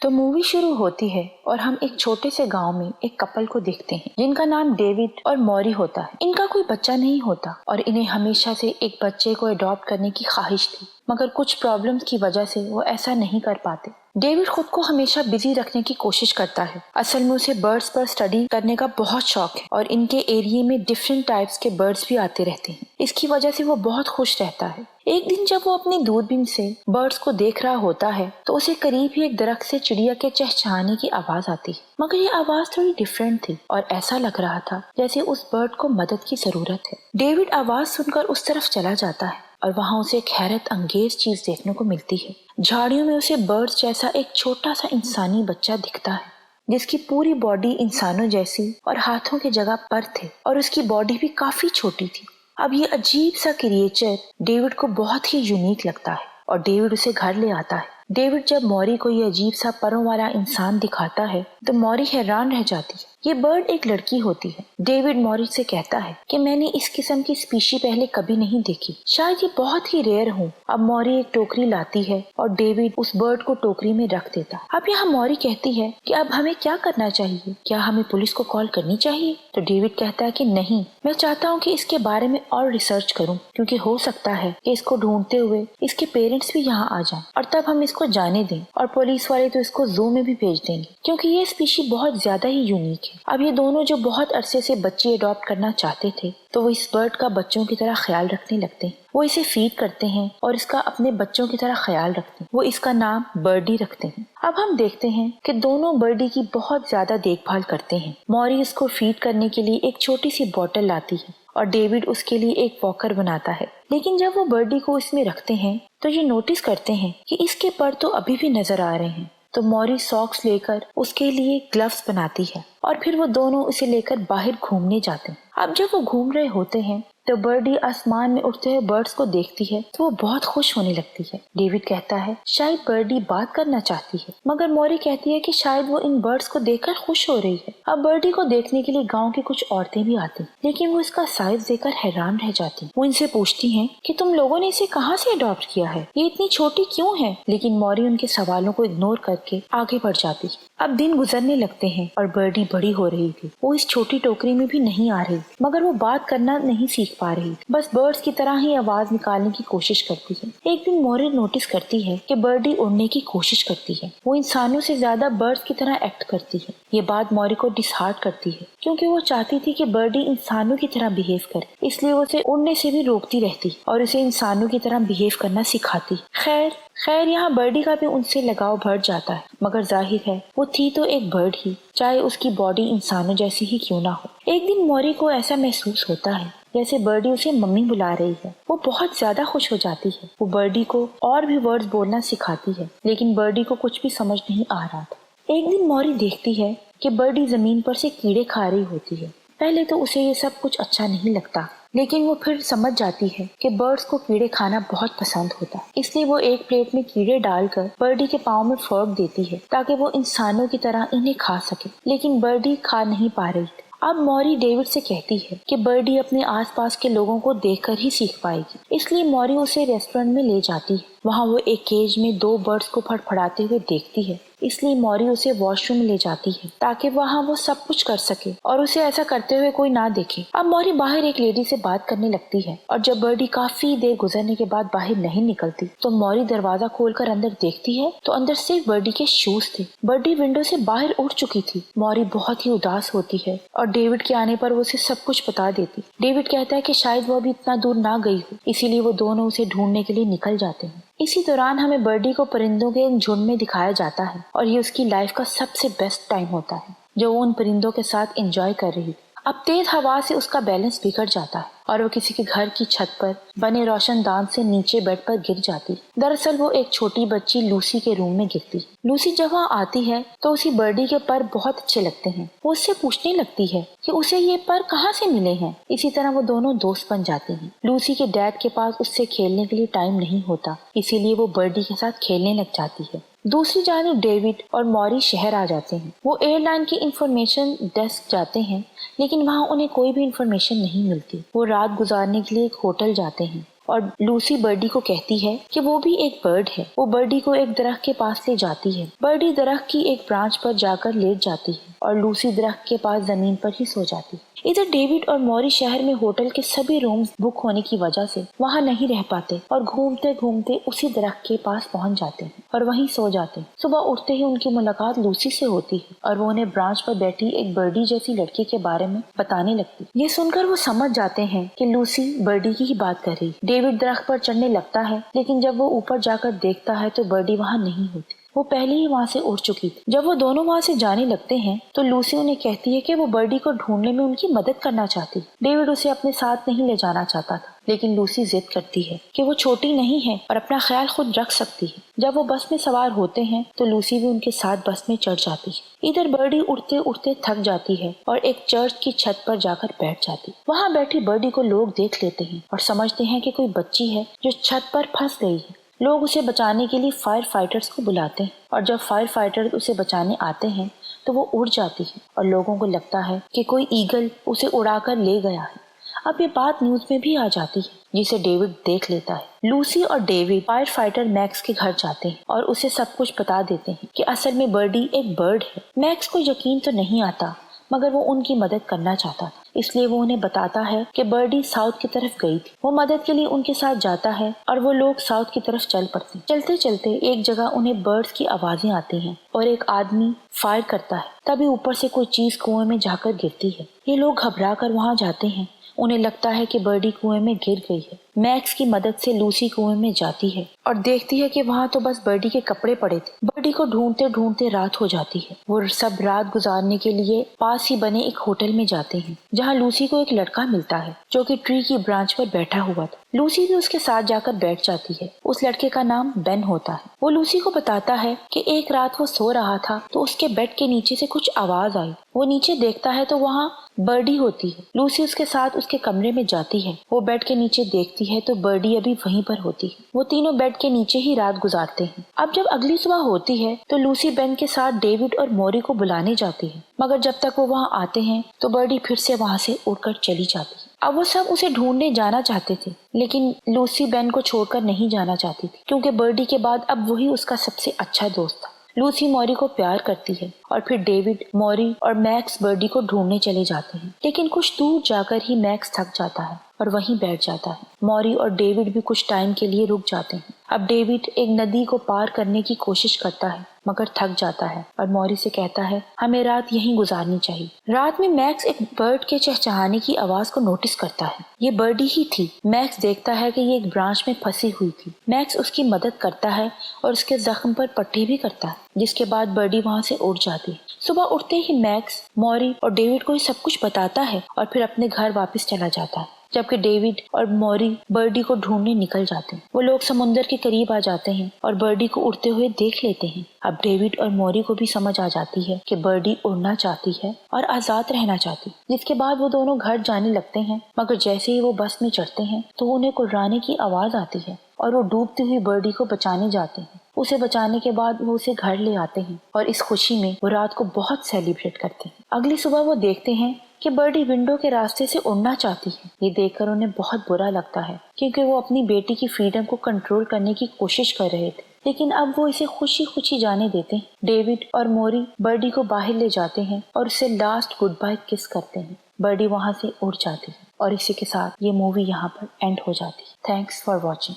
तो मूवी शुरू होती है और हम एक छोटे से गांव में एक कपल को देखते हैं जिनका नाम डेविड और मॉरी होता है। इनका कोई बच्चा नहीं होता और इन्हें हमेशा से एक बच्चे को अडॉप्ट करने की ख्वाहिश थी, मगर कुछ प्रॉब्लम्स की वजह से वो ऐसा नहीं कर पाते। डेविड खुद को हमेशा बिजी रखने की कोशिश करता है। असल में उसे बर्ड्स पर स्टडी करने का बहुत शौक है और इनके एरिया में डिफरेंट टाइप्स के बर्ड्स भी आते रहते हैं। इसकी वजह से वो बहुत खुश रहता है। एक दिन जब वो अपनी दूरबीन से बर्ड्स को देख रहा होता है तो उसे करीब ही एक दरख्त से चिड़िया के चहचहाने की आवाज आती है, मगर ये आवाज थोड़ी डिफरेंट थी और ऐसा लग रहा था जैसे उस बर्ड को मदद की जरूरत है। डेविड आवाज सुनकर उस तरफ चला जाता है और वहाँ उसे एक हैरत अंगेज चीज देखने को मिलती है। झाड़ियों में उसे बर्ड्स जैसा एक छोटा सा इंसानी बच्चा दिखता है जिसकी पूरी बॉडी इंसानों जैसी और हाथों की जगह पर थे और उसकी बॉडी भी काफी छोटी थी। अब ये अजीब सा क्रिएचर डेविड को बहुत ही यूनिक लगता है और डेविड उसे घर ले आता है। डेविड जब मॉरी को ये अजीब सा परों वाला इंसान दिखाता है तो मॉरी हैरान रह जाती है। ये बर्ड एक लड़की होती है। डेविड मॉरी से कहता है कि मैंने इस किस्म की स्पीशी पहले कभी नहीं देखी, शायद ये बहुत ही रेयर हो। अब मॉरी एक टोकरी लाती है और डेविड उस बर्ड को टोकरी में रख देता। अब यहाँ मॉरी कहती है कि अब हमें क्या करना चाहिए, क्या हमें पुलिस को कॉल करनी चाहिए? तो डेविड कहता है कि नहीं, मैं चाहता हूँ कि इसके बारे में और रिसर्च करूँ, क्योंकि हो सकता है कि इसको ढूंढते हुए इसके पेरेंट्स भी यहाँ आ जाएं और तब हम इसको जाने दें और पुलिस वाले तो इसको जू में भी भेज देंगे, क्योंकि ये स्पीशी बहुत ज्यादा ही यूनिक है। अब ये दोनों जो बहुत अरसे से बच्चे अडॉप्ट करना चाहते थे तो वो इस बर्ड का बच्चों की तरह ख्याल रखने लगते हैं। वो इसे फीड करते हैं और इसका अपने बच्चों की तरह ख्याल रखते हैं। वो इसका नाम बर्डी रखते हैं। अब हम देखते हैं कि दोनों बर्डी की बहुत ज्यादा देखभाल करते हैं। मॉरी इसको फीड करने के लिए एक छोटी सी बोतल लाती है और डेविड उसके लिए एक वॉकर बनाता है। लेकिन जब वो बर्डी को इसमें रखते हैं तो ये नोटिस करते हैं कि इसके पर तो अभी भी नजर आ रहे हैं। तो मॉरी सॉक्स लेकर उसके लिए ग्लव्स बनाती है और फिर वो दोनों उसे लेकर बाहर घूमने जाते हैं। अब जब वो घूम रहे होते हैं तो बर्डी आसमान में उड़ते हुए बर्ड्स को देखती है तो वो बहुत खुश होने लगती है। डेविड कहता है शायद बर्डी बात करना चाहती है, मगर मॉरी कहती है कि शायद वो इन बर्ड्स को देखकर खुश हो रही है। अब बर्डी को देखने के लिए गांव की कुछ औरतें भी आती, लेकिन वो इसका साइज देखकर हैरान रह जाती। वो इनसे पूछती हैं कि तुम लोगों ने इसे कहाँ से अडॉप्ट किया है, ये इतनी छोटी क्यों है? लेकिन मॉरी उनके सवालों को इग्नोर करके आगे बढ़ जाती। अब दिन गुजरने लगते हैं और बर्डी बड़ी हो रही थी। वो इस छोटी टोकरी में भी नहीं आ रही, मगर वो बात करना नहीं सीख पा रही, बस बर्ड्स की तरह ही आवाज निकालने की कोशिश करती है। एक दिन मॉरी नोटिस करती है कि बर्डी उड़ने की कोशिश करती है। वो इंसानों से ज्यादा बर्ड्स की तरह एक्ट करती है। ये बात मॉरी को डिसहार्ट करती है, क्योंकि वो चाहती थी कि बर्डी इंसानों की तरह बिहेव करे, इसलिए वो उसे उड़ने से भी रोकती रहती और उसे इंसानों की तरह बिहेव करना सिखाती। खैर यहाँ बर्डी का भी उनसे लगाव बढ़ जाता है, मगर जाहिर है वो थी तो एक बर्ड ही, चाहे उसकी बॉडी इंसानों जैसी ही क्यों ना हो। एक दिन मॉरी को ऐसा महसूस होता है जैसे बर्डी उसे मम्मी बुला रही है। वो बहुत ज्यादा खुश हो जाती है। वो बर्डी को और भी वर्ड्स बोलना सिखाती है, लेकिन बर्डी को कुछ भी समझ नहीं आ रहा था। एक दिन मॉरी देखती है कि बर्डी जमीन पर से कीड़े खा रही होती है। पहले तो उसे ये सब कुछ अच्छा नहीं लगता, लेकिन वो फिर समझ जाती है कि बर्ड्स को कीड़े खाना बहुत पसंद होता है, इसलिए वो एक प्लेट में कीड़े डालकर बर्डी के पाँव में फोर्क देती है ताकि वो इंसानों की तरह इन्हें खा सके। लेकिन बर्डी खा नहीं पा रही थी। अब मॉरी डेविड से कहती है कि बर्डी अपने आसपास के लोगों को देखकर ही सीख पाएगी, इसलिए मॉरी उसे रेस्टोरेंट में ले जाती है। वहाँ वो एक केज में 2 बर्ड्स को फड़फड़ाते हुए देखती है, इसलिए मॉरी उसे वॉशरूम में ले जाती है ताकि वहाँ वो सब कुछ कर सके और उसे ऐसा करते हुए कोई ना देखे। अब मॉरी बाहर एक लेडी से बात करने लगती है और जब बर्डी काफी देर गुजरने के बाद बाहर नहीं निकलती तो मॉरी दरवाजा खोलकर अंदर देखती है तो अंदर सिर्फ बर्डी के शूज थे। बर्डी विंडो से बाहर उड़ चुकी थी। मॉरी बहुत ही उदास होती है और डेविड के आने पर वो उसे सब कुछ बता देती। डेविड कहता है कि शायद वो अभी इतना दूर ना गई हो, इसीलिए वो दोनों उसे ढूंढने के लिए निकल जाते हैं। इसी दौरान हमें बर्डी को परिंदों के एक झुंड में दिखाया जाता है और ये उसकी लाइफ का सबसे बेस्ट टाइम होता है जो वो उन परिंदों के साथ एंजॉय कर रही थी। अब तेज हवा से उसका बैलेंस बिगड़ जाता है और वो किसी के घर की छत पर बने रोशनदान से नीचे बेड पर गिर जाती। दरअसल वो एक छोटी बच्ची लूसी के रूम में गिरती। लूसी जब वहाँ आती है तो उसी बर्डी के पर बहुत अच्छे लगते हैं। वो उससे पूछने लगती है कि उसे ये पर कहाँ से मिले हैं। इसी तरह वो दोनों दोस्त बन जाते हैं। लूसी के डैड के पास उससे खेलने के लिए टाइम नहीं होता, इसीलिए वो बर्डी के साथ खेलने लग जाती है। दूसरी जानिब डेविड और मॉरी शहर आ जाते हैं। वो एयरलाइन की इंफॉर्मेशन डेस्क जाते हैं, लेकिन वहाँ उन्हें कोई भी इंफॉर्मेशन नहीं मिलती। वो रात गुजारने के लिए एक होटल जाते हैं और लूसी बर्डी को कहती है कि वो भी एक बर्ड है। वो बर्डी को एक दरख्त के पास ले जाती है। बर्डी दरख्त की एक ब्रांच पर जाकर लेट जाती है और लूसी दरख्त के पास जमीन पर ही सो जाती है। इधर डेविड और मॉरी शहर में होटल के सभी रूम्स बुक होने की वजह से वहाँ नहीं रह पाते और घूमते घूमते उसी दरख्त के पास पहुँच जाते हैं और वहीं सो जाते हैं। सुबह उठते ही उनकी मुलाकात लूसी से होती है और वो उन्हें ब्रांच पर बैठी एक बर्डी जैसी लड़की के बारे में बताने लगती। ये सुनकर वो समझ जाते हैं कि लूसी बर्डी की ही बात कर रही। डेविड दरख्त पर चढ़ने लगता है, लेकिन जब वो ऊपर जाकर देखता है तो बर्डी वहाँ नहीं होती। वो पहले ही वहाँ से उड़ चुकी थी। जब वो दोनों वहाँ से जाने लगते हैं तो लूसी उन्हें कहती है कि वो बर्डी को ढूंढने में उनकी मदद करना चाहती है। डेविड उसे अपने साथ नहीं ले जाना चाहता था, लेकिन लूसी जिद करती है कि वो छोटी नहीं है और अपना ख्याल खुद रख सकती है। जब वो बस में सवार होते हैं तो लूसी भी उनके साथ बस में चढ़ जाती है। इधर बर्डी उड़ते उड़ते थक जाती है और एक चर्च की छत पर जाकर बैठ जाती। वहाँ बैठी बर्डी को लोग देख लेते हैं और समझते हैं कि कोई बच्ची है जो छत पर फंस गई है। लोग उसे बचाने के लिए फायर फाइटर्स को बुलाते हैं और जब फायर फाइटर्स उसे बचाने आते हैं तो वो उड़ जाती है और लोगों को लगता है कि कोई ईगल उसे उड़ाकर ले गया है। अब ये बात न्यूज में भी आ जाती है, जिसे डेविड देख लेता है। लूसी और डेविड फायर फाइटर मैक्स के घर जाते हैं और उसे सब कुछ बता देते हैं कि असल में बर्डी एक बर्ड है। मैक्स को यकीन तो नहीं आता, मगर वो उनकी मदद करना चाहता था, इसलिए वो उन्हें बताता है कि बर्डी साउथ की तरफ गई थी। वो मदद के लिए उनके साथ जाता है और वो लोग साउथ की तरफ चल पड़ते हैं। चलते चलते एक जगह उन्हें बर्ड्स की आवाजें आती हैं और एक आदमी फायर करता है। तभी ऊपर से कोई चीज कुएं में जाकर गिरती है। ये लोग घबरा कर वहाँ जाते हैं। उन्हें लगता है कि बर्डी कुएं में गिर गई है। मैक्स की मदद से लूसी कुएं में जाती है और देखती है कि वहाँ तो बस बर्डी के कपड़े पड़े थे। बर्डी को ढूंढते ढूंढते रात हो जाती है। वो सब रात गुजारने के लिए पास ही बने एक होटल में जाते हैं, जहाँ लूसी को एक लड़का मिलता है जो कि ट्री की ब्रांच पर बैठा हुआ था। लूसी भी उसके साथ जाकर बैठ जाती है। उस लड़के का नाम बेन होता है। वो लूसी को बताता है कि एक रात वो सो रहा था तो उसके बेड के नीचे से कुछ आवाज आई। वो नीचे देखता है तो वहाँ बर्डी होती है। लूसी उसके साथ उसके कमरे में जाती है। वो बेड के नीचे देखती है तो बर्डी अभी वहीं पर होती है। वो तीनों बेड के नीचे ही रात गुजारते हैं। अब जब अगली सुबह होती है तो लूसी बेन के साथ डेविड और मॉरी को बुलाने जाती है, मगर जब तक वो वहाँ आते हैं तो बर्डी फिर से वहाँ से उड़कर चली जाती है। अब वो सब उसे ढूंढने जाना चाहते थे, लेकिन लूसी बेन को छोड़कर नहीं जाना चाहती थी, क्योंकि बर्डी के बाद अब वही उसका सबसे अच्छा दोस्त था। लूसी मॉरी को प्यार करती है और फिर डेविड, मॉरी और मैक्स बर्डी को ढूंढने चले जाते हैं, लेकिन कुछ दूर जाकर ही मैक्स थक जाता है और वहीं बैठ जाता है। मॉरी और डेविड भी कुछ टाइम के लिए रुक जाते हैं। अब डेविड एक नदी को पार करने की कोशिश करता है, मगर थक जाता है और मॉरी से कहता है हमें रात यहीं गुजारनी चाहिए। रात में मैक्स एक बर्ड के चहचहाने की आवाज को नोटिस करता है। ये बर्डी ही थी। मैक्स देखता है कि ये एक ब्रांच में फंसी हुई थी। मैक्स उसकी मदद करता है और उसके जख्म पर पट्टी भी करता है, जिसके बाद बर्डी वहाँ से उड़ जाती है। सुबह उठते ही मैक्स, मॉरी और डेविड को ये सब कुछ बताता है और फिर अपने घर वापस चला जाता है, जबकि डेविड और मॉरी बर्डी को ढूंढने निकल जाते हैं। वो लोग समुंदर के करीब आ जाते हैं और बर्डी को उड़ते हुए देख लेते हैं। अब डेविड और मॉरी को भी समझ आ जाती है कि बर्डी उड़ना चाहती है और आजाद रहना चाहती, जिसके बाद वो दोनों घर जाने लगते हैं। मगर जैसे ही वो बस में चढ़ते हैं तो उन्हें कुर्राने की आवाज आती है और वो डूबती हुई बर्डी को बचाने जाते हैं। उसे बचाने के बाद वो उसे घर ले आते हैं और इस खुशी में वो रात को बहुत सेलिब्रेट करते हैं। अगली सुबह वो देखते हैं कि बर्डी विंडो के रास्ते से उड़ना चाहती है। ये देखकर उन्हें बहुत बुरा लगता है, क्योंकि वो अपनी बेटी की फ्रीडम को कंट्रोल करने की कोशिश कर रहे थे, लेकिन अब वो इसे खुशी खुशी जाने देते हैं। डेविड और मॉरी बर्डी को बाहर ले जाते हैं और उसे लास्ट गुड बाय किस करते हैं। बर्डी वहाँ से उड़ जाती है और इसी के साथ ये मूवी यहाँ पर एंड हो जाती है। Thanks for watching.